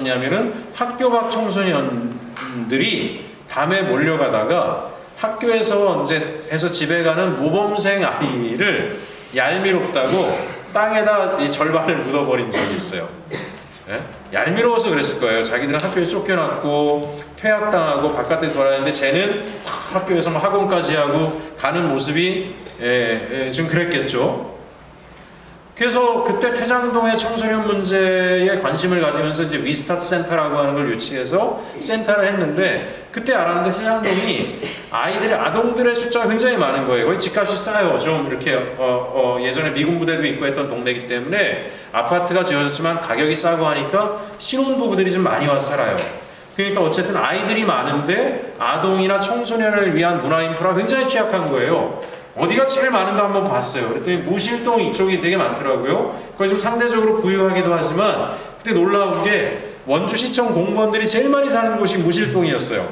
뭐냐면은 학교 밖 청소년들이 밤에 몰려가다가 학교에서 이제 해서 집에 가는 모범생 아이를 얄미롭다고 땅에다 이 절반을 묻어버린 적이 있어요. 예? 얄미로워서 그랬을 거예요. 자기들은 학교에 쫓겨났고 퇴학당하고 바깥에 돌아다니는데 쟤는 학교에서 학원까지 하고 가는 모습이 좀 그랬겠죠. 그래서 그때 태장동의 청소년 문제에 관심을 가지면서 이제 위스타트 센터라고 하는 걸 유치해서 센터를 했는데 그때 알았는데 태장동이 아동들의 숫자가 굉장히 많은 거예요. 거의 집값이 싸요. 좀 이렇게 예전에 미군 부대도 있고 했던 동네이기 때문에 아파트가 지어졌지만 가격이 싸고 하니까 신혼부부들이 좀 많이 와서 살아요. 그러니까 어쨌든 아이들이 많은데 아동이나 청소년을 위한 문화 인프라가 굉장히 취약한 거예요. 어디가 제일 많은가 한번 봤어요. 그랬더니 무실동 이쪽이 되게 많더라고요. 거기 좀 상대적으로 부유하기도 하지만 그때 놀라운 게 원주시청 공무원들이 제일 많이 사는 곳이 무실동이었어요.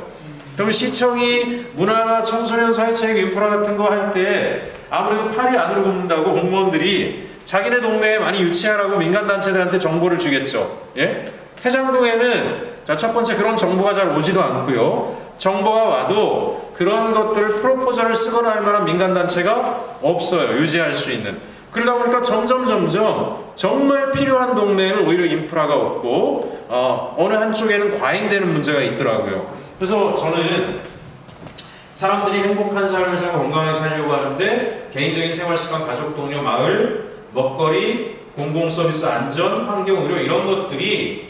그러면 시청이 문화나 청소년 사회체육 인프라 같은 거 할 때 아무래도 팔이 안으로 굽는다고 공무원들이 자기네 동네에 많이 유치하라고 민간단체들한테 정보를 주겠죠. 예? 태장동에는 첫 번째 그런 정보가 잘 오지도 않고요. 정보가 와도 그런 것들을 프로포절을 쓰거나 할 만한 민간단체가 없어요. 유지할 수 있는. 그러다 보니까 점점 정말 필요한 동네에는 오히려 인프라가 없고 어느 한쪽에는 과잉되는 문제가 있더라고요. 그래서 저는 사람들이 행복한 삶을 살고 건강하게 살려고 하는데 개인적인 생활습관, 가족, 동료, 마을, 먹거리, 공공서비스, 안전, 환경, 의료 이런 것들이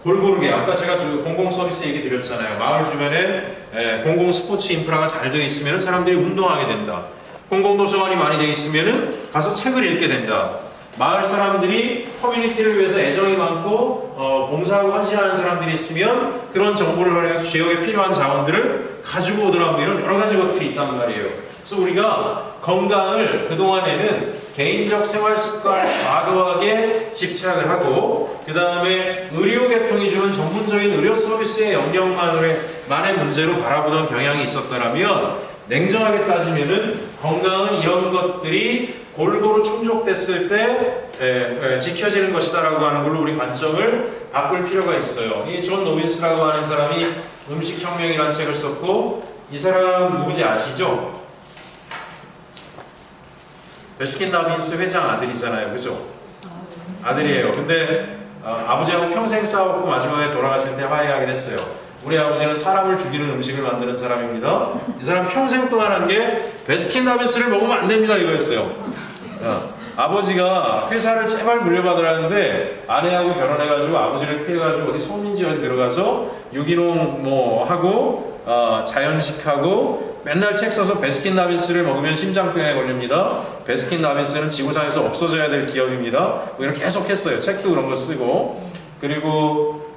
골고루게 아까 제가 공공서비스 얘기 드렸잖아요. 마을 주변에 공공 스포츠 인프라가 잘 되어 있으면 사람들이 운동하게 된다. 공공도서관이 많이 되어 있으면 가서 책을 읽게 된다. 마을 사람들이 커뮤니티를 위해서 애정이 많고 봉사하고 헌신하는 사람들이 있으면 그런 정보를 활용해서 지역에 필요한 자원들을 가지고 오더라고요. 이런 여러 가지 것들이 있단 말이에요. 그래서 우리가 건강을 그동안에는 개인적 생활 습관을 과도하게 집착을 하고 그 다음에 의료계통이 주는 전문적인 의료 서비스의 영역만의 문제로 바라보던 경향이 있었다면 냉정하게 따지면은 건강은 이런 것들이 골고루 충족됐을 때 지켜지는 것이다라고 하는 걸로 우리 관점을 바꿀 필요가 있어요. 이 존 노빈스라고 하는 사람이 음식혁명이라는 책을 썼고 이 사람 누군지 아시죠? 베스킨 라빈스 회장 아들이잖아요. 그죠? 아들이에요. 근데 아버지하고 평생 싸웠고 마지막에 돌아가실 때 화해하긴 했어요. 우리 아버지는 사람을 죽이는 음식을 만드는 사람입니다. 이 사람 평생 동안 한 게 베스킨 라빈스를 먹으면 안 됩니다 이거였어요. 아버지가 회사를 제발 물려받으라는데 아내하고 결혼해가지고 아버지를 피해가지고 어디 소민지원에 들어가서 유기농 뭐 하고 자연식하고 맨날 책 써서 베스킨 라빈스를 먹으면 심장병에 걸립니다. 베스킨 라빈스는 지구상에서 없어져야 될 기업입니다. 뭐 이런 계속 했어요. 책도 그런 거 쓰고. 그리고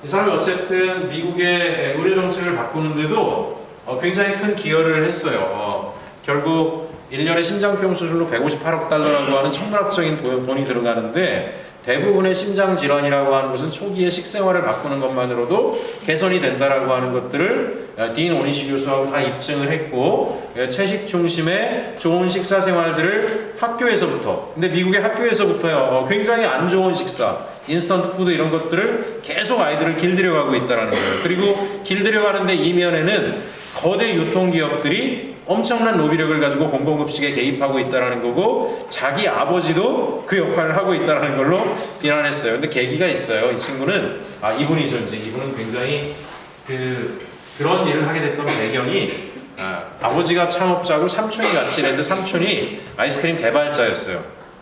이 사람이 어쨌든 미국의 의료 정책을 바꾸는데도 굉장히 큰 기여를 했어요. 결국 1년에 심장병 수술로 158억 달러라고 하는 천문학적인 돈이 들어가는데 대부분의 심장질환이라고 하는 것은 초기에 식생활을 바꾸는 것만으로도 개선이 된다라고 하는 것들을 딘 오니시 교수하고 다 입증을 했고 채식 중심의 좋은 식사 생활들을 학교에서부터 근데 미국의 학교에서부터요 굉장히 안 좋은 식사 인스턴트 푸드 이런 것들을 계속 아이들을 길들여가고 있다는 거예요. 그리고 길들여가는데 이면에는 거대 유통기업들이 엄청난 로비력을 가지고 공공급식에 개입하고 있다는 거고 자기 아버지도 그 역할을 하고 있다는 걸로 비난했어요. 근데 계기가 있어요. 이 친구는 이분이죠. 이제 이분은 굉장히 그런 일을 하게 됐던 배경이 아버지가 창업자고 삼촌이 같이 일했는데 삼촌이 아이스크림 개발자였어요.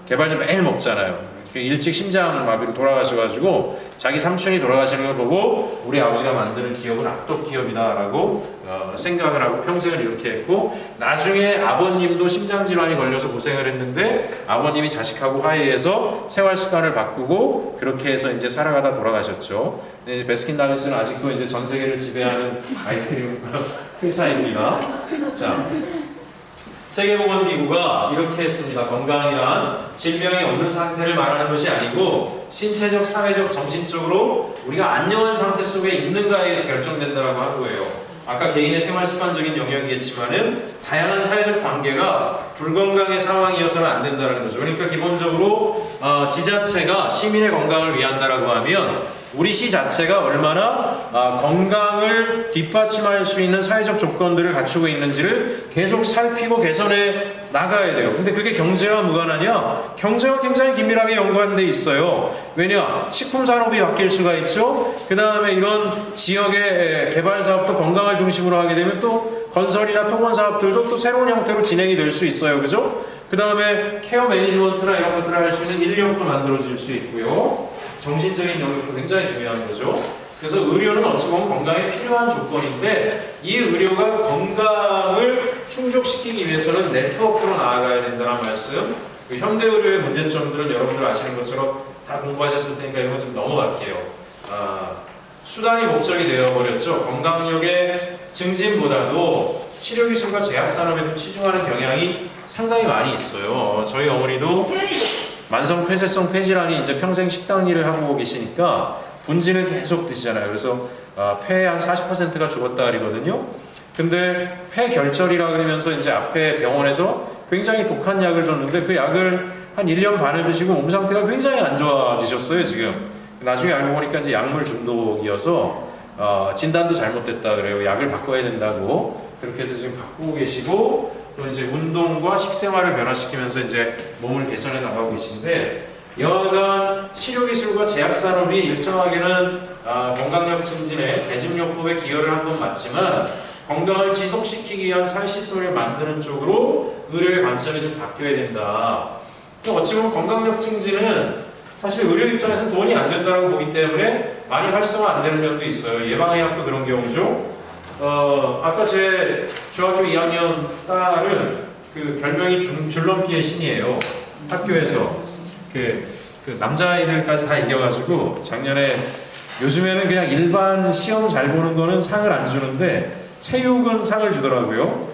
개발자 매일 먹잖아요. 일찍 심장마비로 돌아가셔가지고 자기 삼촌이 돌아가시는 걸 보고 우리 아버지가 만드는 기업은 악독 기업이다라고 생각을 하고 평생을 이렇게 했고 나중에 아버님도 심장질환이 걸려서 고생을 했는데 아버님이 자식하고 화해해서 생활습관을 바꾸고 그렇게 해서 이제 살아가다 돌아가셨죠. 근데 이제 베스킨 라빈스는 아직도 이제 전 세계를 지배하는 아이스크림 회사입니다. 자. 세계보건기구가 이렇게 했습니다. 건강이란 질병이 없는 상태를 말하는 것이 아니고 신체적, 사회적, 정신적으로 우리가 안녕한 상태 속에 있는가에 의해서 결정된다고 한 거예요. 아까 개인의 생활습관적인 영역이겠지만은 다양한 사회적 관계가 불건강의 상황이어서는 안 된다는 거죠. 그러니까 기본적으로 지자체가 시민의 건강을 위한다라고 하면 우리 시 자체가 얼마나 건강을 뒷받침할 수 있는 사회적 조건들을 갖추고 있는지를 계속 살피고 개선해 나가야 돼요. 근데 그게 경제와 무관하냐? 경제와 굉장히 긴밀하게 연관돼 있어요. 왜냐? 식품 산업이 바뀔 수가 있죠. 그 다음에 이런 지역의 개발 사업도 건강을 중심으로 하게 되면 또 건설이나 토건 사업들도 또 새로운 형태로 진행이 될 수 있어요. 그죠? 그 다음에 케어 매니지먼트나 이런 것들을 할 수 있는 인력도 만들어질 수 있고요. 정신적인 영역도 굉장히 중요한 거죠. 그래서 의료는 어찌 보면 건강에 필요한 조건인데 이 의료가 건강을 충족시키기 위해서는 네트워크로 나아가야 된다는 말씀. 그 현대 의료의 문제점들은 여러분들 아시는 것처럼 다 공부하셨을 테니까 이건 좀 넘어갈게요. 수단이 목적이 되어버렸죠. 건강력의 증진보다도 치료기술과 제약산업에 좀 치중하는 경향이 상당히 많이 있어요. 저희 어머니도 만성 폐쇄성 폐질환이 이제 평생 식당 일을 하고 계시니까 분진을 계속 드시잖아요. 그래서 폐의 한 40%가 죽었다 그러거든요. 근데 폐결절이라 그러면서 이제 앞에 병원에서 굉장히 독한 약을 줬는데 그 약을 한 1년 반을 드시고 몸 상태가 굉장히 안 좋아지셨어요, 지금. 나중에 알고 보니까 이제 약물 중독이어서 진단도 잘못됐다 그래요. 약을 바꿔야 된다고. 그렇게 해서 지금 바꾸고 계시고 또 이제 운동과 식생활을 변화시키면서 이제 몸을 개선해 나가고 계신데 여하간 치료기술과 제약산업이 일정하게는 건강력 증진에 대증요법에 기여를 한 건 맞지만 건강을 지속시키기 위한 사회시스템을 만드는 쪽으로 의료의 관점이 좀 바뀌어야 된다. 어찌 보면 건강력 증진은 사실 의료 입장에서 돈이 안 된다고 보기 때문에 많이 활성화 안 되는 면도 있어요. 예방의학도 그런 경우죠. 아까 제 중학교 2학년 딸은 그 별명이 줄넘기의 신이에요. 학교에서 그 남자아이들까지 다 이겨가지고 작년에 요즘에는 그냥 일반 시험 잘 보는 거는 상을 안 주는데 체육은 상을 주더라고요.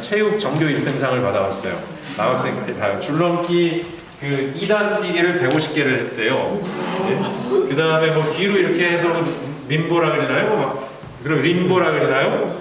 체육 전교 1등상을 받아왔어요. 남학생까지 다 줄넘기 그 2단 뛰기를 150개를 했대요. 네? 그 다음에 뭐 뒤로 이렇게 해서 민보라 그러나요? 그리고 림보라 그러나요?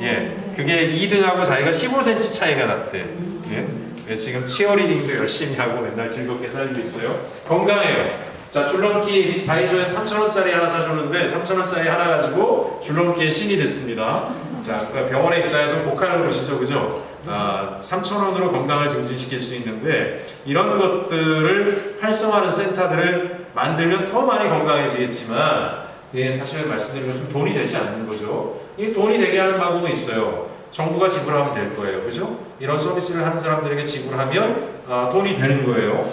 예, 그게 2등하고 자기가 15cm 차이가 났대. 예? 지금 치어리딩도 열심히 하고 맨날 즐겁게 살고 있어요. 건강해요. 자, 줄넘기 다이소에서 3,000원짜리 하나 사줬는데 3,000원짜리 하나 가지고 줄넘기의 신이 됐습니다. 자, 그러니까 병원의 입장에서 복하는 것이죠, 그죠? 3,000원으로 건강을 증진시킬 수 있는데 이런 것들을 활성화하는 센터들을 만들면 더 많이 건강해지겠지만 예, 사실 말씀드린 것처럼 돈이 되지 않는 거죠. 이 돈이 되게 하는 방법은 있어요. 정부가 지불하면 될 거예요, 그죠? 이런 서비스를 하는 사람들에게 지불하면 돈이 되는 거예요.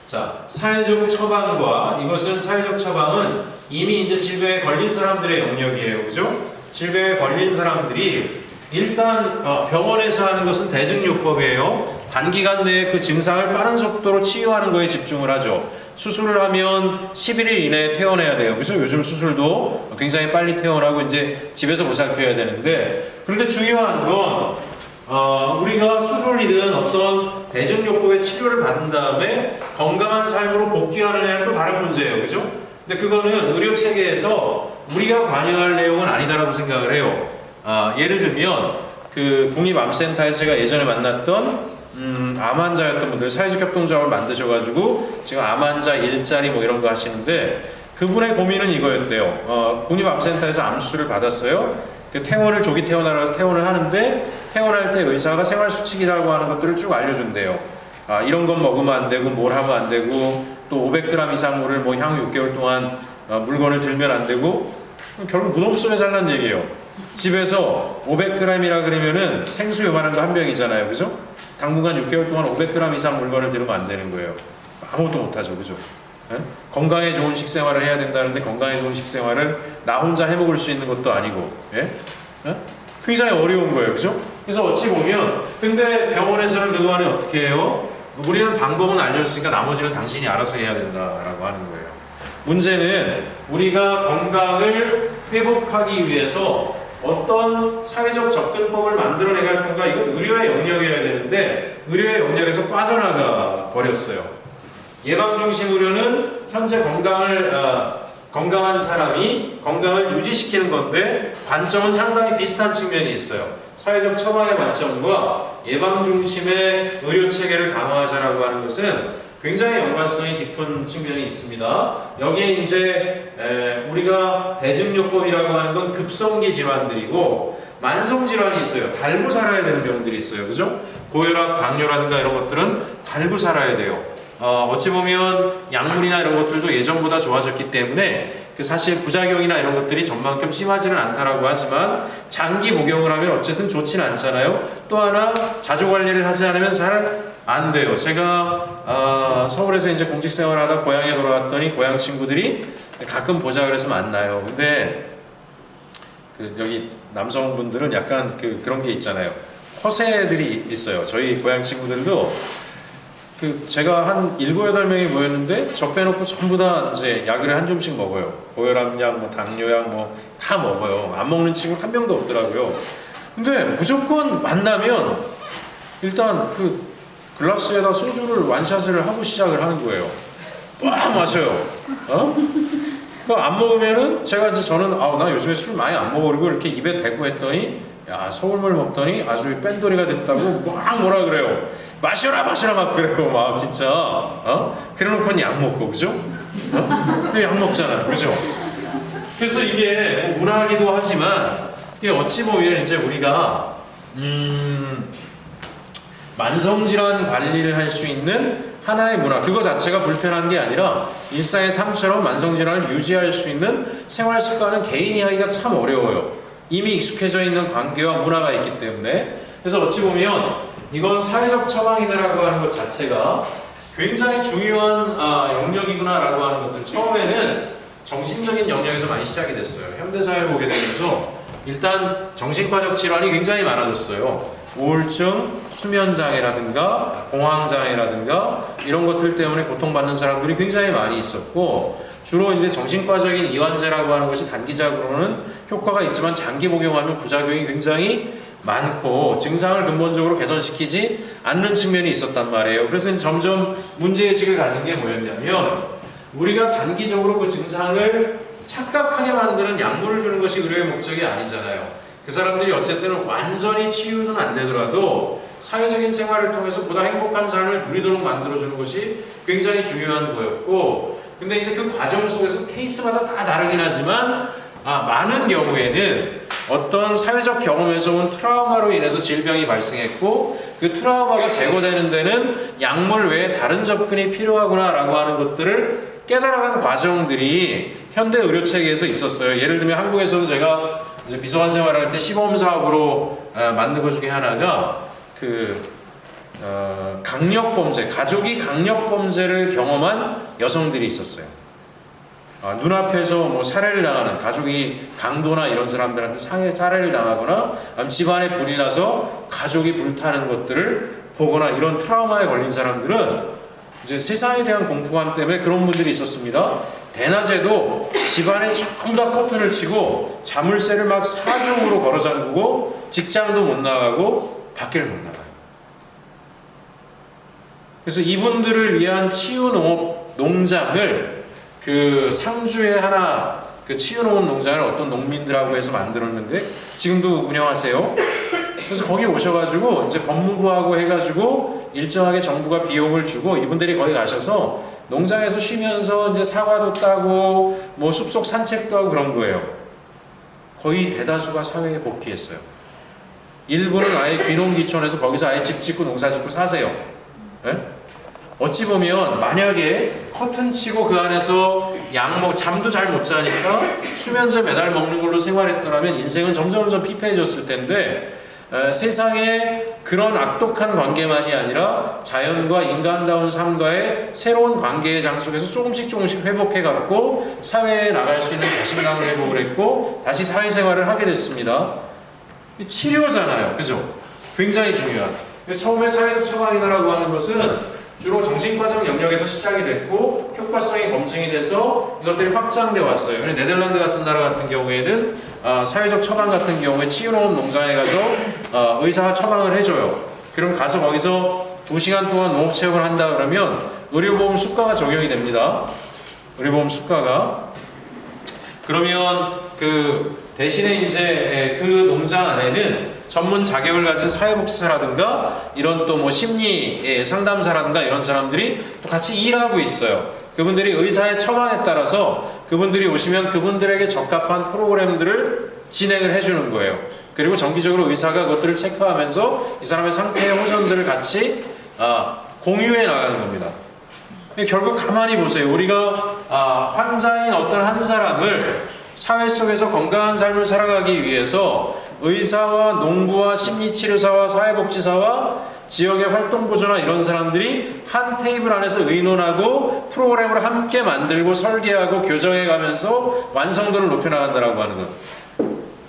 자, 사회적 처방과 이것은 사회적 처방은 이미 이제 질병에 걸린 사람들의 영역이에요, 그죠? 질병에 걸린 사람들이 일단 병원에서 하는 것은 대증요법이에요. 단기간 내에 그 증상을 빠른 속도로 치유하는 거에 집중을 하죠. 수술을 하면 11일 이내에 퇴원해야 돼요. 그죠? 요즘 수술도 굉장히 빨리 퇴원하고 이제 집에서 보살펴야 되는데 그런데 중요한 건 우리가 수술이든 어떤 대증요법의 치료를 받은 다음에 건강한 삶으로 복귀하느냐는 또 다른 문제예요. 그죠? 근데 그거는 의료 체계에서 우리가 관여할 내용은 아니다라고 생각을 해요. 예를 들면 그 국립암센터에서 제가 예전에 만났던 암 환자였던 분들 사회적 협동조합을 만드셔가지고 지금 암 환자 일자리 뭐 이런 거 하시는데 그분의 고민은 이거였대요. 국립암센터에서 암수술을 받았어요. 그 퇴원을 조기 퇴원하라고 퇴원을 하는데 퇴원할 때 의사가 생활수칙이라고 하는 것들을 쭉 알려준대요. 이런 건 먹으면 안 되고 뭘 하면 안 되고 또 500g 이상 물을 뭐 향후 6개월 동안 물건을 들면 안 되고 결국 무덤수에 살라는 얘기예요. 집에서 500g이라 그러면은 생수 요만한 거 한 병이잖아요, 그죠? 당분간 6개월 동안 500g 이상 물건을 들으면 안 되는 거예요. 아무것도 못하죠, 그죠? 예? 건강에 좋은 식생활을 해야 된다는데 건강에 좋은 식생활을 나 혼자 해먹을 수 있는 것도 아니고, 예? 예? 굉장히 어려운 거예요, 그죠? 그래서 어찌 보면, 근데 병원에서는 그동안에 어떻게 해요? 우리는 방법은 알려줬으니까 나머지는 당신이 알아서 해야 된다라고 하는 거예요. 문제는 우리가 건강을 회복하기 위해서 어떤 사회적 접근법을 만들어내갈 건가 이건 의료의 영역이어야 되는데 의료의 영역에서 빠져나가 버렸어요. 예방중심 의료는 현재 건강한 사람이 건강을 유지시키는 건데 관점은 상당히 비슷한 측면이 있어요. 사회적 처방의 관점과 예방중심의 의료체계를 강화하자라고 하는 것은 굉장히 연관성이 깊은 측면이 있습니다. 여기에 이제 우리가 대증요법이라고 하는 건 급성기 질환들이고 만성 질환이 있어요. 달고 살아야 되는 병들이 있어요. 그죠? 고혈압, 당뇨라든가 이런 것들은 달고 살아야 돼요. 어찌 보면 약물이나 이런 것들도 예전보다 좋아졌기 때문에 그 사실 부작용이나 이런 것들이 전만큼 심하지는 않다라고 하지만 장기 복용을 하면 어쨌든 좋지는 않잖아요. 또 하나 자주 관리를 하지 않으면 잘 안 돼요. 제가 서울에서 이제 공직 생활하다 고향에 돌아갔더니 고향 친구들이 가끔 보자 그래서 만나요. 근데 그 여기 남성분들은 약간 그런 게 있잖아요. 허세들이 있어요. 저희 고향 친구들도 제가 한 7, 8명이 모였는데 저 빼놓고 전부 다 이제 약을 한 줌씩 먹어요. 고혈압약, 뭐 당뇨약 뭐 다 먹어요. 안 먹는 친구 한 명도 없더라고요. 근데 무조건 만나면 일단 글라스에다 소주를 완샷을 하고 시작을 하는 거예요. 빡 마셔요. 안 먹으면은 저는 나 요즘에 술 많이 안 먹어 그리고 이렇게 입에 대고 했더니 야 서울물 먹더니 아주 뺀돌이가 됐다고 막 뭐라 그래요. 마셔라 막 그래요. 막 진짜 그래놓고는 약 먹고 그죠? 약 먹잖아요. 그죠? 그래서 이게 뭐 문화기도 하지만 이게 어찌 보면 이제 우리가 만성질환 관리를 할 수 있는 하나의 문화, 그거 자체가 불편한 게 아니라 일상의 삶처럼 만성질환을 유지할 수 있는 생활 습관은 개인이 하기가 참 어려워요. 이미 익숙해져 있는 관계와 문화가 있기 때문에. 그래서 어찌 보면 이건 사회적 처방이다라고 하는 것 자체가 굉장히 중요한 영역이구나라고 하는 것들, 처음에는 정신적인 영역에서 많이 시작이 됐어요. 현대사회를 보게 되면서 일단 정신과적 질환이 굉장히 많아졌어요. 우울증, 수면장애라든가 공황장애라든가 이런 것들 때문에 고통받는 사람들이 굉장히 많이 있었고, 주로 이제 정신과적인 이완제라고 하는 것이 단기적으로는 효과가 있지만 장기 복용하면 부작용이 굉장히 많고 증상을 근본적으로 개선시키지 않는 측면이 있었단 말이에요. 그래서 이제 점점 문제의식을 가진 게 뭐였냐면, 우리가 단기적으로 그 증상을 착각하게 만드는 약물을 주는 것이 의료의 목적이 아니잖아요. 그 사람들이 어쨌든 완전히 치유는 안 되더라도 사회적인 생활을 통해서 보다 행복한 삶을 누리도록 만들어주는 것이 굉장히 중요한 거였고, 근데 이제 그 과정 속에서 케이스마다 다 다르긴 하지만 많은 경우에는 어떤 사회적 경험에서 온 트라우마로 인해서 질병이 발생했고, 그 트라우마가 제거되는 데는 약물 외에 다른 접근이 필요하구나라고 하는 것들을 깨달아가는 과정들이 현대 의료 체계에서 있었어요. 예를 들면 한국에서도 제가 이제 비서관 생활할 때 시범 사업으로 만든 것 중에 하나가 강력범죄, 가족이 강력범죄를 경험한 여성들이 있었어요. 눈앞에서 뭐 살해를 당하는, 가족이 강도나 이런 사람들한테 살해를 당하거나 집안에 불이 나서 가족이 불타는 것들을 보거나 이런 트라우마에 걸린 사람들은 이제 세상에 대한 공포감 때문에 그런 분들이 있었습니다. 대낮에도 집안에 전부 다 커튼을 치고 자물쇠를 막 사중으로 걸어 잠그고 직장도 못 나가고 밖에를 못 나가요. 그래서 이분들을 위한 치유 농장을 상주에 하나 치유농업 농장을 어떤 농민들하고 해서 만들었는데 지금도 운영하세요. 그래서 거기 오셔가지고 이제 법무부하고 해가지고 일정하게 정부가 비용을 주고 이분들이 거기 가셔서 농장에서 쉬면서 이제 사과도 따고 뭐 숲속 산책도 하고 그런 거예요. 거의 대다수가 사회에 복귀했어요. 일부는 아예 귀농귀촌해서 거기서 아예 집 짓고 농사 짓고 사세요. 네? 어찌 보면 만약에 커튼 치고 그 안에서 잠도 잘 못 자니까 수면제 매달 먹는 걸로 생활했더라면 인생은 점점 피폐해졌을 텐데, 세상에 그런 악독한 관계만이 아니라 자연과 인간다운 삶과의 새로운 관계의 장속에서 조금씩 회복해갖고 사회에 나갈 수 있는 자신감을 회복을 했고 다시 사회생활을 하게 됐습니다. 치료잖아요. 그죠? 굉장히 중요한. 처음에 사회적 처방이라고 하는 것은 주로 정신과적 영역에서 시작이 됐고 효과성이 검증이 돼서 이것들이 확장돼 왔어요. 네덜란드 같은 나라 같은 경우에는 사회적 처방 같은 경우에 치유농업 농장에 가서 의사가 처방을 해줘요. 그럼 가서 거기서 2시간 동안 농업체험을 한다 그러면 의료보험 수가가 적용이 됩니다. 의료보험 수가가. 그러면 대신에 이제 그 농장 안에는 전문 자격을 가진 사회복지사라든가 이런 또 뭐 심리 상담사라든가 이런 사람들이 또 같이 일하고 있어요. 그분들이 의사의 처방에 따라서 그분들이 오시면 그분들에게 적합한 프로그램들을 진행을 해주는 거예요. 그리고 정기적으로 의사가 그것들을 체크하면서 이 사람의 상태의 호전들을 같이 공유해 나가는 겁니다. 결국 가만히 보세요. 우리가 환자인 어떤 한 사람을 사회 속에서 건강한 삶을 살아가기 위해서 의사와 농부와 심리치료사와 사회복지사와 지역의 활동보조나 이런 사람들이 한 테이블 안에서 의논하고 프로그램을 함께 만들고 설계하고 교정해 가면서 완성도를 높여나간다라고 하는 것.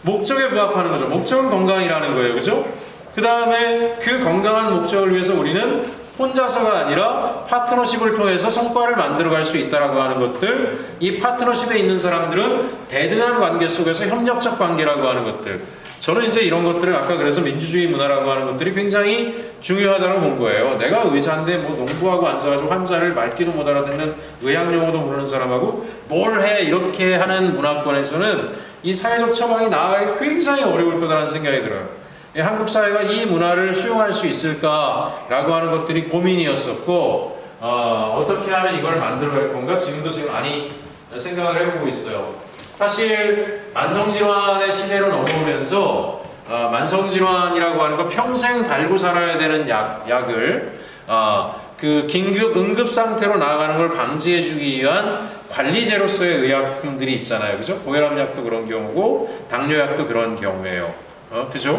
목적에 부합하는 거죠. 목적은 건강이라는 거예요. 그죠? 그 다음에 그 건강한 목적을 위해서 우리는 혼자서가 아니라 파트너십을 통해서 성과를 만들어갈 수 있다라고 하는 것들, 이 파트너십에 있는 사람들은 대등한 관계 속에서 협력적 관계라고 하는 것들, 저는 이제 이런 것들을 아까 그래서 민주주의 문화라고 하는 것들이 굉장히 중요하다고 본 거예요. 내가 의사인데 뭐 농부하고 앉아가지고 환자를 말귀도 못 알아듣는 의학용어도 모르는 사람하고 뭘 해 이렇게 하는 문화권에서는 이 사회적 처방이 나아가기 굉장히 어려울 거다라는 생각이 들어요. 한국 사회가 이 문화를 수용할 수 있을까라고 하는 것들이 고민이었었고 어떻게 하면 이걸 만들어갈 건가 지금도 많이 생각을 해보고 있어요. 사실 만성질환의 시대로 넘어오면서 만성질환이라고 하는 거 평생 달고 살아야 되는 약을 그 긴급 응급 상태로 나아가는 걸 방지해주기 위한 관리제로서의 의약품들이 있잖아요, 그죠? 고혈압약도 그런 경우고 당뇨약도 그런 경우예요, 그죠?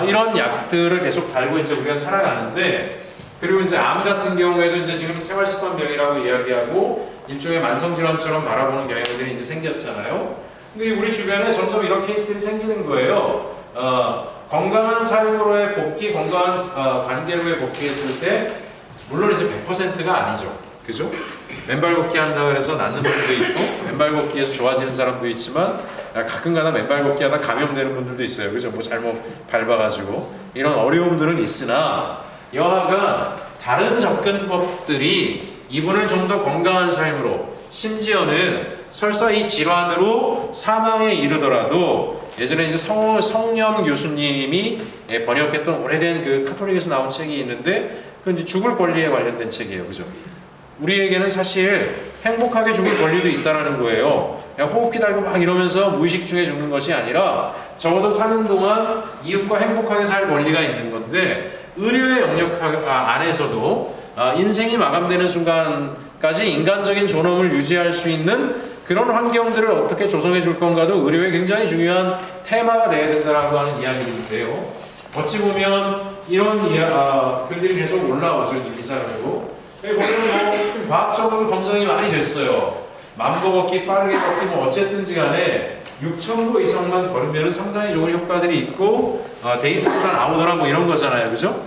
이런 약들을 계속 달고 이제 우리가 살아가는데, 그리고 이제 암 같은 경우에도 이제 지금 생활습관병이라고 이야기하고 일종의 만성질환처럼 바라보는 경향들이 이제 생겼잖아요. 근데 우리 주변에 점점 이런 케이스들이 생기는 거예요. 건강한 삶으로의 복귀, 건강한 관계로의 복귀했을 때, 물론 이제 100%가 아니죠. 그죠? 맨발 걷기 한다 그래서 낫는 분도 있고, 맨발 걷기에서 좋아지는 사람도 있지만, 가끔가다 맨발 걷기 하다 감염되는 분들도 있어요. 그죠? 뭐 잘못 밟아가지고. 이런 어려움들은 있으나, 여하간 다른 접근법들이 이분을 좀 더 건강한 삶으로, 심지어는 설사 이 질환으로 사망에 이르더라도, 예전에 이제 성념 교수님이 번역했던 오래된 그 카톨릭에서 나온 책이 있는데, 그건 이제 죽을 권리에 관련된 책이에요. 그죠? 우리에게는 사실 행복하게 죽을 권리도 있다라는 거예요. 그냥 호흡기 달고 막 이러면서 무의식 중에 죽는 것이 아니라 적어도 사는 동안 이웃과 행복하게 살 권리가 있는 건데, 의료의 영역 안에서도 인생이 마감되는 순간까지 인간적인 존엄을 유지할 수 있는 그런 환경들을 어떻게 조성해 줄 건가도 의료의 굉장히 중요한 테마가 되어야 된다고 하는 이야기인데요. 어찌 보면 이런 글들이 계속 올라오죠, 이제 기사로. 보면 뭐 과학적으로 검증이 많이 됐어요. 만보 걷기, 빠르게 걷기, 뭐 어쨌든지 간에 6,000보 이상만 걸으면 상당히 좋은 효과들이 있고 데이터가 나오더라 뭐 이런 거잖아요, 그죠?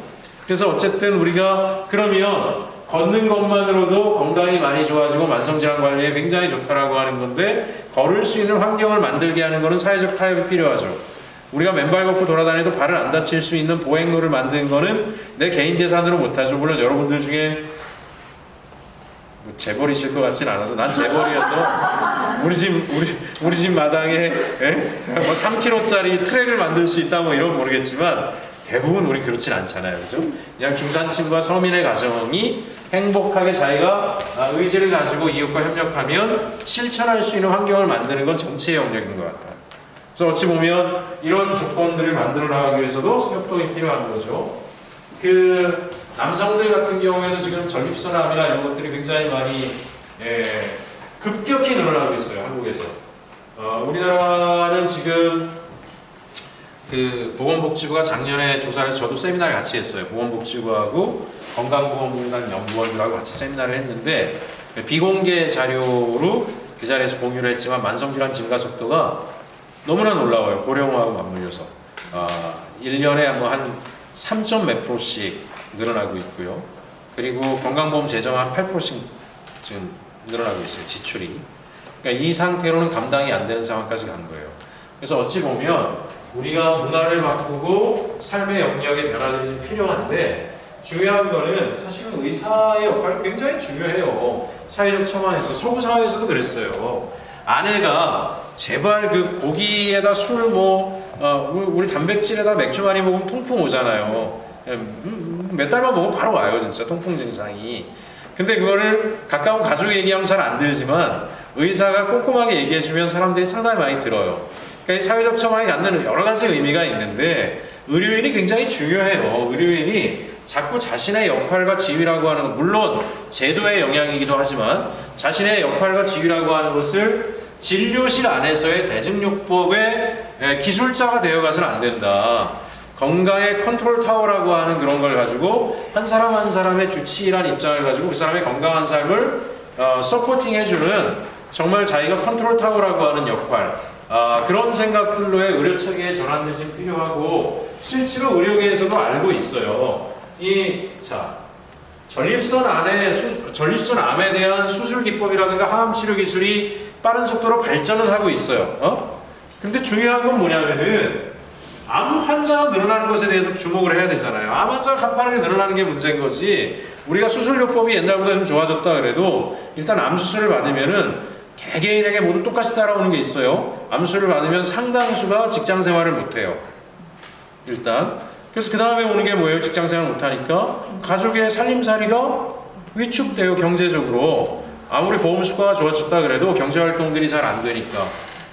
그래서 어쨌든 우리가 그러면 걷는 것만으로도 건강이 많이 좋아지고 만성질환 관리에 굉장히 좋다라고 하는 건데, 걸을 수 있는 환경을 만들게 하는 것은 사회적 타협이 필요하죠. 우리가 맨발 걷고 돌아다니도 발을 안 다칠 수 있는 보행로를 만드는 거는 내 개인 재산으로 못하죠. 물론 여러분들 중에 뭐 재벌이실 것 같진 않아서, 난 재벌이어서 우리 집 마당에 뭐 3kg짜리 트랙을 만들 수 있다 뭐 이런 모르겠지만 대부분 우리 그렇진 않잖아요, 그죠? 그냥 중산층과 서민의 가정이 행복하게 자기가 의지를 가지고 이웃과 협력하면 실천할 수 있는 환경을 만드는 건 정치의 영역인 것 같아요. 그래서 어찌 보면 이런 조건들을 만들어 나가기 위해서도 협동이 필요한 거죠. 그 남성들 같은 경우에는 지금 전립선암이나 이런 것들이 굉장히 많이 급격히 늘어나고 있어요, 한국에서. 우리나라는 지금 그 보건복지부가 작년에 조사를, 저도 세미나를 같이 했어요. 보건복지부하고 건강보험공단 연구원들하고 같이 세미나를 했는데, 비공개 자료로 그 자리에서 공유를 했지만 만성질환 증가 속도가 너무나 놀라워요. 고령화하고 맞물려서 1년에 뭐 한 3점 몇 %씩 늘어나고 있고요. 그리고 건강보험 재정 한 8%씩 지금 늘어나고 있어요, 지출이. 그러니까 이 상태로는 감당이 안 되는 상황까지 간 거예요. 그래서 어찌 보면 우리가 문화를 바꾸고 삶의 영역의 변화들이 좀 필요한데, 중요한 거는 사실은 의사의 역할이 굉장히 중요해요. 사회적 처방에서 서구 사회에서도 그랬어요. 아내가 제발 그 고기에다 술 우리 단백질에다 맥주 많이 먹으면 통풍 오잖아요. 몇 달만 먹으면 바로 와요, 진짜 통풍 증상이. 근데 그거를 가까운 가족 얘기하면 잘 안 들지만 의사가 꼼꼼하게 얘기해주면 사람들이 상당히 많이 들어요. 그러니까 이 사회적 처방이 갖는 여러 가지 의미가 있는데 의료인이 굉장히 중요해요. 의료인이 자꾸 자신의 역할과 지위라고 하는 것, 물론 제도의 영향이기도 하지만 자신의 역할과 지위라고 하는 것을 진료실 안에서의 대증요법의 기술자가 되어가서는 안 된다. 건강의 컨트롤 타워라고 하는 그런 걸 가지고 한 사람 한 사람의 주치의란 입장을 가지고 그 사람의 건강한 삶을 서포팅 해주는 정말 자기가 컨트롤 타워라고 하는 역할, 그런 생각들로의 의료 체계의 전환이 좀 필요하고 실제로 의료계에서도 알고 있어요. 전립선 암에 대한 수술 기법이라든가 항암 치료 기술이 빠른 속도로 발전을 하고 있어요. 근데 중요한 건 뭐냐면은 암 환자가 늘어나는 것에 대해서 주목을 해야 되잖아요. 암 환자가 가파르게 늘어나는 게 문제인 거지. 우리가 수술요법이 옛날보다 좀 좋아졌다 그래도 일단 암 수술을 받으면은 개개인에게 모두 똑같이 따라오는 게 있어요. 암 수술을 받으면 상당수가 직장 생활을 못 해요. 일단. 그래서 그 다음에 오는 게 뭐예요? 직장 생활 못 하니까 가족의 살림살이가 위축돼요, 경제적으로. 아무리 보험 수가가 좋아졌다 그래도 경제 활동들이 잘 안 되니까.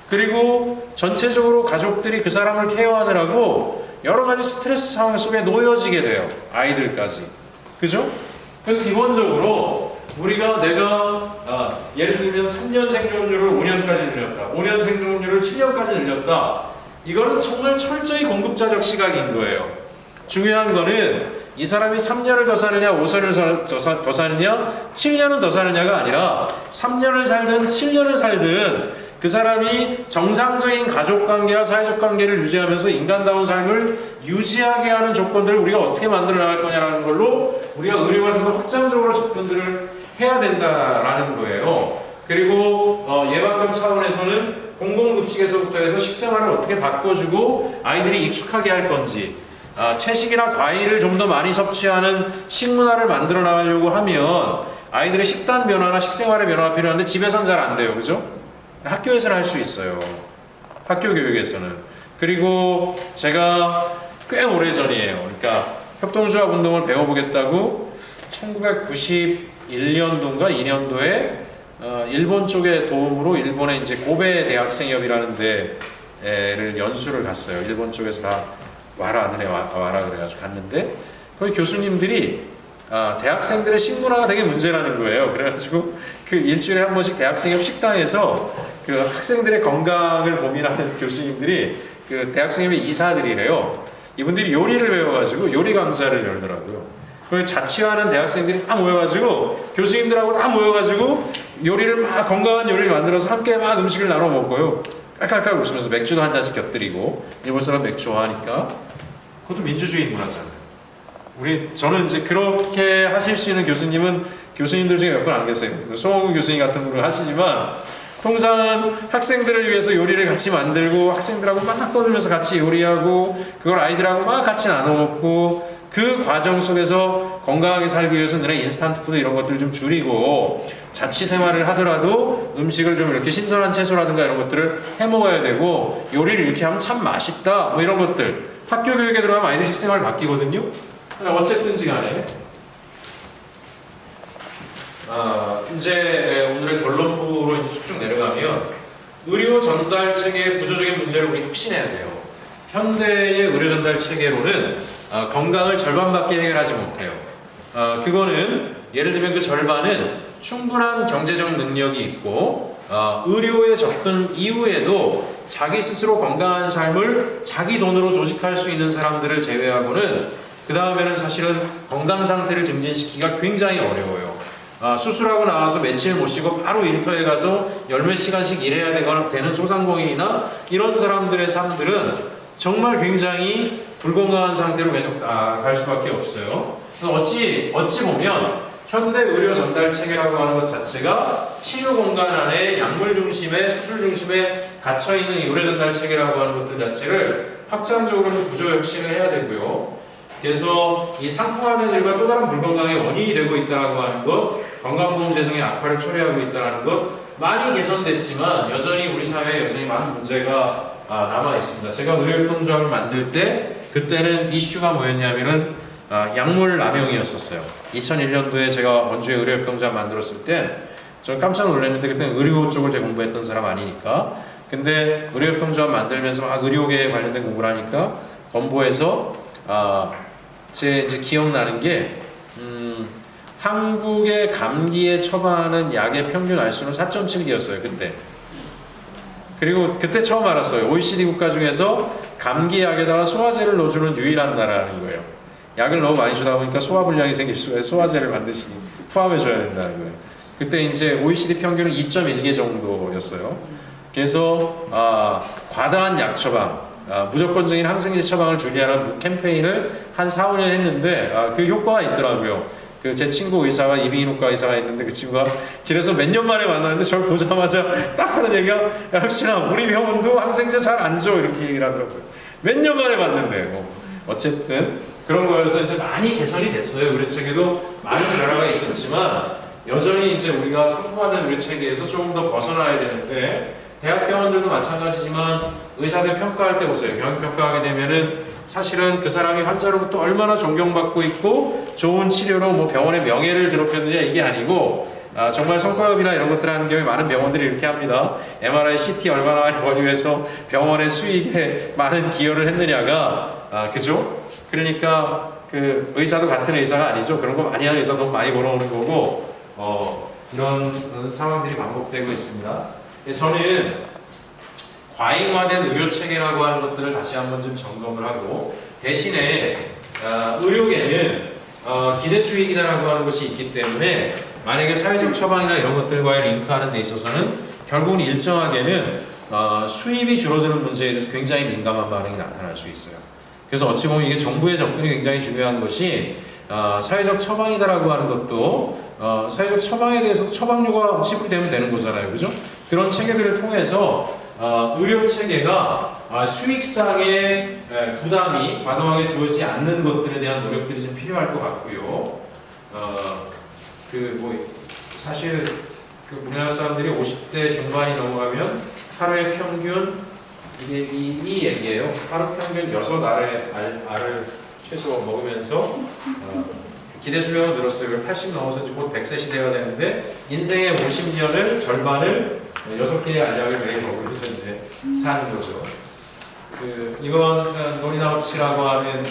그리고 전체적으로 가족들이 그 사람을 케어하느라고 여러 가지 스트레스 상황 속에 놓여지게 돼요. 아이들까지. 그죠? 그래서 기본적으로 내가 예를 들면 3년 생존율을 5년까지 늘렸다. 5년 생존율을 7년까지 늘렸다. 이거는 정말 철저히 공급자적 시각인 거예요. 중요한 거는 이 사람이 3년을 더 사느냐 5년을 더 사느냐 7년은 더 사느냐가 아니라 3년을 살든 7년을 살든 그 사람이 정상적인 가족관계와 사회적 관계를 유지하면서 인간다운 삶을 유지하게 하는 조건들을 우리가 어떻게 만들어 나갈 거냐라는 걸로 우리가 의료가 좀 더 확장적으로 접근들을 해야 된다라는 거예요. 그리고 예방병 차원에서는 공공급식에서부터 해서 식생활을 어떻게 바꿔주고 아이들이 익숙하게 할 건지, 채식이나 과일을 좀 더 많이 섭취하는 식문화를 만들어 나가려고 하면 아이들의 식단 변화나 식생활의 변화가 필요한데 집에서는 잘 안 돼요. 그죠? 학교에서는 할 수 있어요. 학교 교육에서는. 그리고 제가 꽤 오래전이에요. 그러니까 협동조합 운동을 배워보겠다고 1991년도인가 2년도에 일본 쪽의 도움으로 일본의 이제 고베 대학생협이라는 데를 연수를 갔어요. 일본 쪽에서 다 와라 그래가지고 갔는데 거기 교수님들이 대학생들의 식문화가 되게 문제라는 거예요. 그래가지고 그 일주일에 한 번씩 대학생협 식당에서 그 학생들의 건강을 고민하는 교수님들이 그 대학생협의 이사들이래요. 이분들이 요리를 배워가지고 요리 강좌를 열더라고요. 그 자취하는 대학생들이 다 모여가지고 교수님들하고 다 모여가지고 요리를 막 건강한 요리를 만들어서 함께 막 음식을 나눠 먹고요. 깔깔깔 웃으면서 맥주도 한 잔씩 곁들이고 일본 사람 맥주 좋아하니까 그것도 민주주의 문화잖아요. 저는 이제 그렇게 하실 수 있는 교수님들 중에 몇 분 안 계세요. 송홍근 교수님 같은 분을 하시지만 통상은 학생들을 위해서 요리를 같이 만들고 학생들하고 막 떠들면서 같이 요리하고 그걸 아이들하고 막 같이 나눠 먹고 그 과정 속에서 건강하게 살기 위해서 너네 인스턴트 푸드 이런 것들 좀 줄이고 자취 생활을 하더라도 음식을 좀 이렇게 신선한 채소라든가 이런 것들을 해 먹어야 되고 요리를 이렇게 하면 참 맛있다 뭐 이런 것들 학교 교육에 들어가면 아이들 식생활 바뀌거든요. 어쨌든지 간에 이제 오늘의 결론부로 이제 쭉쭉 내려가면 의료 전달 체계의 구조적인 문제를 우리 혁신해야 돼요. 현대의 의료 전달 체계로는 건강을 절반밖에 해결하지 못해요. 그거는 예를 들면 그 절반은 충분한 경제적 능력이 있고 의료에 접근 이후에도 자기 스스로 건강한 삶을 자기 돈으로 조직할 수 있는 사람들을 제외하고는 그 다음에는 사실은 건강 상태를 증진시키기가 굉장히 어려워요. 수술하고 나와서 며칠 못 쉬고 바로 일터에 가서 열몇 시간씩 일해야 되는 소상공인이나 이런 사람들의 삶들은 정말 굉장히 불건강한 상태로 계속 갈 수밖에 없어요. 어찌 보면 현대 의료 전달 체계라고 하는 것 자체가 치료 공간 안에 약물 중심의 수술 중심에 갇혀 있는 의료 전달 체계라고 하는 것들 자체를 확장적으로 구조 혁신을 해야 되고요. 그래서 이 상품화된 일과 또 다른 불건강의 원인이 되고 있다는 것, 건강보험 재정의 악화를 초래하고 있다는 것, 많이 개선됐지만 여전히 우리 사회에 여전히 많은 문제가 남아 있습니다. 제가 의료협동조합을 만들 때 그때는 이슈가 뭐였냐면은 약물 남용이었었어요. 2001년도에 제가 원주에 의료협동조합 만들었을 때 저는 깜짝 놀랐는데 그때는 의료 쪽을 제가 공부했던 사람 아니니까. 근데 의료협동조합 만들면서 막 의료계에 관련된 공부를 하니까 건보에서 제 이제 기억나는 게 한국의 감기에 처방하는 약의 평균 알수는 4.7개였어요 그때. 그리고 그때 처음 알았어요. OECD 국가 중에서 감기약에다가 소화제를 넣어주는 유일한 나라라는 거예요. 약을 너무 많이 주다 보니까 소화불량이 생길 수가 있어요. 소화제를 반드시 포함해줘야 된다는 거예요. 그때 이제 OECD 평균은 2.1개 정도였어요. 그래서 과다한 약 처방, 무조건적인 항생제 처방을 줄이라는 캠페인을 한 4, 5년 했는데 그 효과가 있더라고요. 제 친구 의사가 이비인후과 의사가 있는데 그 친구가 길에서 몇 년 만에 만났는데 저를 보자마자 딱 하는 얘기가 야, 혁신아 우리 병원도 항생제 잘 안 줘 이렇게 얘기를 하더라고요. 몇 년 만에 봤는데 어쨌든 그런 거여서 이제 많이 개선이 됐어요. 의료체계도 많은 변화가 있었지만 여전히 이제 우리가 선포하는 의료체계에서 조금 더 벗어나야 되는데 대학병원들도 마찬가지지만 의사들 평가할 때 보세요. 경영평가하게 되면은 사실은 그 사람이 환자로부터 얼마나 존경받고 있고 좋은 치료로 뭐 병원의 명예를 드높였느냐 이게 아니고 정말 성과급이나 이런 것들 하는 경우에 많은 병원들이 이렇게 합니다. MRI, CT 얼마나 많이 벌기 위해서 병원의 수익에 많은 기여를 했느냐가 그죠? 그러니까 그 의사도 같은 의사가 아니죠. 그런 거 많이 하는 의사 돈 많이 벌어오는 거고 이런 상황들이 반복되고 있습니다. 저는 과잉화된 의료체계라고 하는 것들을 다시 한번 좀 점검을 하고 대신에 의료계는 기대수익이다라고 하는 것이 있기 때문에 만약에 사회적 처방이나 이런 것들과의 링크하는 데 있어서는 결국은 일정하게는 수입이 줄어드는 문제에 대해서 굉장히 민감한 반응이 나타날 수 있어요. 그래서 어찌 보면 이게 정부의 접근이 굉장히 중요한 것이 사회적 처방이다라고 하는 것도 사회적 처방에 대해서 처방료가 지불되면 되는 거잖아요. 그죠? 그런 체계들을 통해서 의료 체계가 수익상의 부담이 과도하게 주어지지 않는 것들에 대한 노력들이 좀 필요할 것 같고요. 사실 우리나라 사람들이 50대 중반이 넘어가면 하루에 평균 이 얘기예요. 하루 평균 6알의 알을 최소 먹으면서 기대 수명은 늘었어요. 80 넘어서 곧 100세 시대가 되는데 인생의 50년을 절반을 6개의 알약을 매일 먹으면서 이제 사는 거죠. 이건 노리나우치라고 하는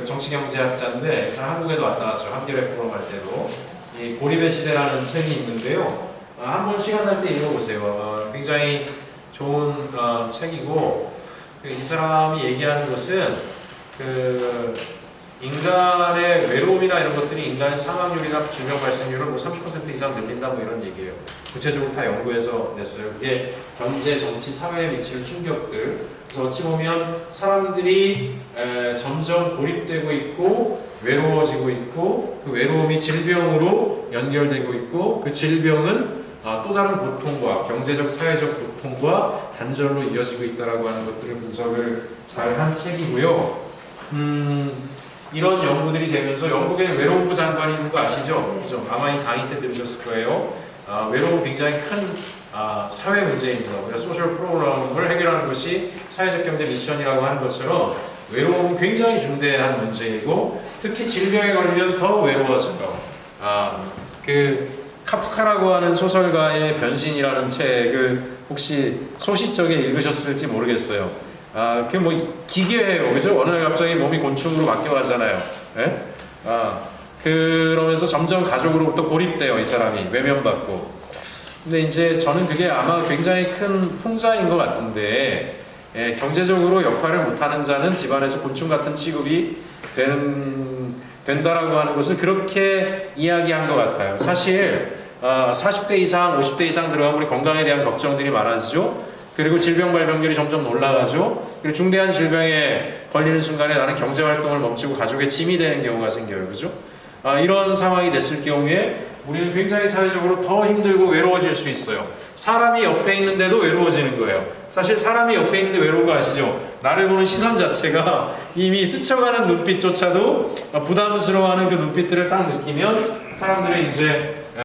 정치경제학자인데 한국에도 왔다 갔죠. 한겨레 포럼 할 때도 이 고립의 시대라는 책이 있는데요. 한번 시간 날 때 읽어보세요. 굉장히 좋은 책이고 이 사람이 얘기하는 것은 인간의 외로움이나 이런 것들이 인간의 사망률이나 질병 발생률을 30% 이상 늘린다 이런 얘기예요. 구체적으로 다 연구해서 냈어요. 그게 경제, 정치, 사회에 미치는 충격들. 그래서 어찌 보면 사람들이 점점 고립되고 있고 외로워지고 있고 그 외로움이 질병으로 연결되고 있고 그 질병은 또 다른 고통과 경제적, 사회적 고통과 단절로 이어지고 있다라고 하는 것들을 분석을 잘 한 책이고요. 이런 연구들이 되면서 영국에 외로움부 장관이 있는 거 아시죠? 그죠? 아마 이 강의 때 들으셨을 거예요. 외로움 굉장히 큰 사회 문제입니다. 우리가 소셜 프로그램을 해결하는 것이 사회적 경제 미션이라고 하는 것처럼 외로움은 굉장히 중대한 문제이고 특히 질병에 걸리면 더 외로워져요. 카프카라고 하는 소설가의 변신이라는 책을 혹시 소시적에 읽으셨을지 모르겠어요. 기괴해요. 그죠? 어느 날 갑자기 몸이 곤충으로 바뀌어가잖아요. 예? 그러면서 점점 가족으로부터 고립돼요. 이 사람이 외면받고. 근데 이제 저는 그게 아마 굉장히 큰 풍자인 것 같은데 경제적으로 역할을 못하는 자는 집안에서 곤충 같은 취급이 된다라고 하는 것을 그렇게 이야기한 것 같아요. 사실 40대 이상, 50대 이상 들어가면 우리 건강에 대한 걱정들이 많아지죠. 그리고 질병 발병률이 점점 올라가죠. 그리고 중대한 질병에 걸리는 순간에 나는 경제활동을 멈추고 가족의 짐이 되는 경우가 생겨요. 그죠? 이런 상황이 됐을 경우에 우리는 굉장히 사회적으로 더 힘들고 외로워질 수 있어요. 사람이 옆에 있는데도 외로워지는 거예요. 사실 사람이 옆에 있는데 외로운 거 아시죠? 나를 보는 시선 자체가 이미 스쳐가는 눈빛조차도 부담스러워하는 그 눈빛들을 딱 느끼면 사람들은 이제